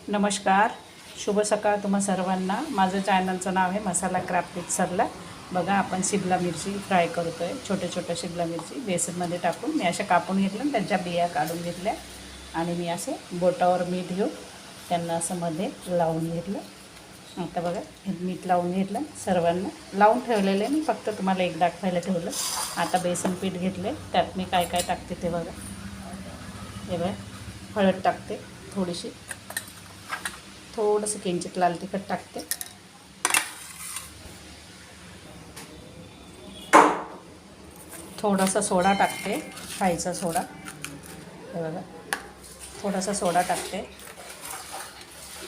नमस्कार, शुभ सकाळ तुम्हा सर्वांना। माझं चॅनलचं नाव आहे मसाला क्राफ्ट विथ सरला। बघा, आपण शिमला मिरची फ्राय करतो आहे। छोटे छोटे शिमला मिरची बेसनमध्ये टाकून मी अशा कापून घेतल्या, त्यांच्या बिया काढून घेतल्या आणि मी असे बोटावर मीठ घेऊन त्यांना असं मध्ये लावून घेतलं। आता बघा, हे मीठ लावून घेतलं, सर्वांना लावून ठेवलेलं आहे मी, फक्त तुम्हाला एक दाखवायला ठेवलं। आता बेसन पीठ घेतले, त्यात मी काय काय टाकते ते बघा। हे बघा, हळद टाकते थोडीशी, थोडंसं किंचित लाल तिखट टाकते, थोडासा सोडा टाकते, खायचा सोडा। हे बघा, थोडासा सोडा टाकते,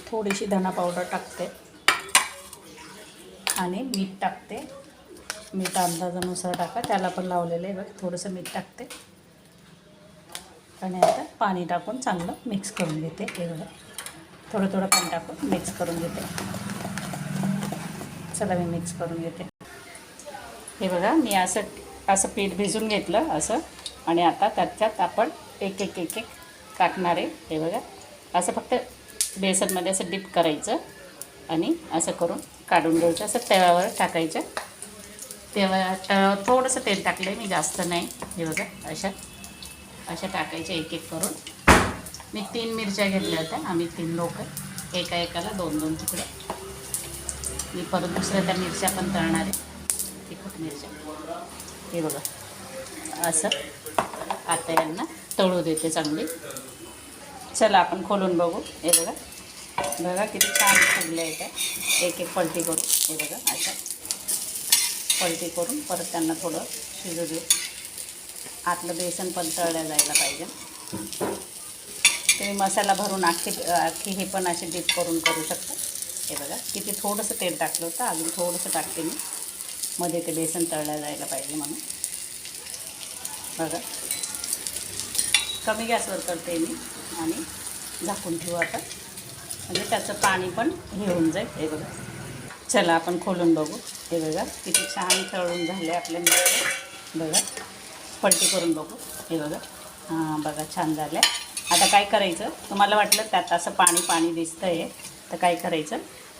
थोडीशी धना पावडर टाकते आणि मीठ टाकते। मीठ अंदाजानुसार टाका, त्याला पण लावलेलं आहे बघ। थोडंसं मीठ टाकते आणि आता पाणी टाकून चांगलं मिक्स करून घेते। हे बघा, थोडं थोडं पाणी टाकून मिक्स करून घेते। चला, मी मिक्स करून घेते। हे बघा, मी असं पीठ भिजून घेतलं असं, आणि आता त्याच्यात आपण एक एक एक एक टाकणार आहे। हे बघा, असं फक्त बेसनमध्ये असं डिप करायचं आणि असं करून काढून घ्यायचं। असं तव्यावर टाकायचं। तव्यावर थोडंसं तेल टाकलं आहे मी, जास्त नाही। हे बघा, अशा टाकायच्या एक एक करून। मी 3 मिरच्या घेतल्या होत्या, आम्ही 3 लोक, एका एकाला 2-2 तुकडे। मी परत दुसऱ्या त्या मिरच्या पण तळणार आहे, तिखट मिरच्या। हे बघा, असं आता यांना तळू देते चांगली। चला, आपण खोलून बघू। हे बघा, बघा किती छान फुगले आहे त्या। एक एक पलटी करून, हे बघा, अशा पलटी करून परत त्यांना थोडं शिजू देऊ। आतलं बेसन पण तळल्या जायला पाहिजे। तुम्ही मसाला भरून अख्खी हे पण असे डीप करून करू शकता। हे बघा, किती थोडंसं तेल टाकलं होतं, अजून थोडंसं टाकते मी, मध्ये ते बेसन तळल्या जायला पाहिजे म्हणून। बघा, कमी गॅसवर करते मी आणि झाकून ठेवू आता, म्हणजे त्याचं पाणी पण हे होऊन जाईल। हे बघा, चला आपण खोलून बघू। हे बघा, किती छान तळून झाले आपल्या मिरच्या। बघा, पलटी करून बघू। हे बघा, हां बघा, छान झाल्या। आता काय करायचं, तुम्हाला वाटलं त्यात असं पाणी पाणी दिसतं आहे, तर काय करायचं,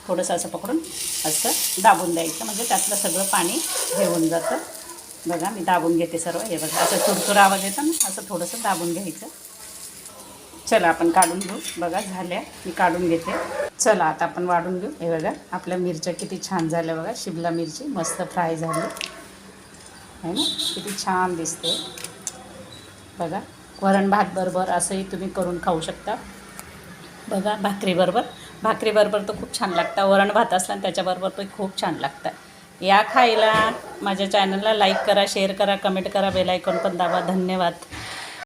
थोडंसं असं पकडून असं दाबून द्यायचं, म्हणजे त्यातलं सगळं पाणी घेऊन जातं। बघा, मी दाबून घेते सर्व। हे बघा, असं चुरचुर आवाज येतं ना, असं थोडंसं दाबून घ्यायचं। चला, आपण काढून घेऊ। बघा, झाल्या, मी काढून घेते। चला, आता आपण वाढून घेऊ। हे बघा, आपल्या मिरच्या किती छान झाल्या बघा। शिमला मिरची मस्त फ्राय झाली आहे ना, किती छान दिसते बघा। वरण भात बरोबर असंही तुम्ही करून खाऊ शकता। बघा, भाकरीबरोबर तर खूप छान लागतं। वरण भात असला आणि त्याच्याबरोबर पण खूप छान लागतं। या खायला। माझ्या चॅनलला लाईक करा, शेअर करा, कमेंट करा, बेल आयकॉन पण दाबा। धन्यवाद।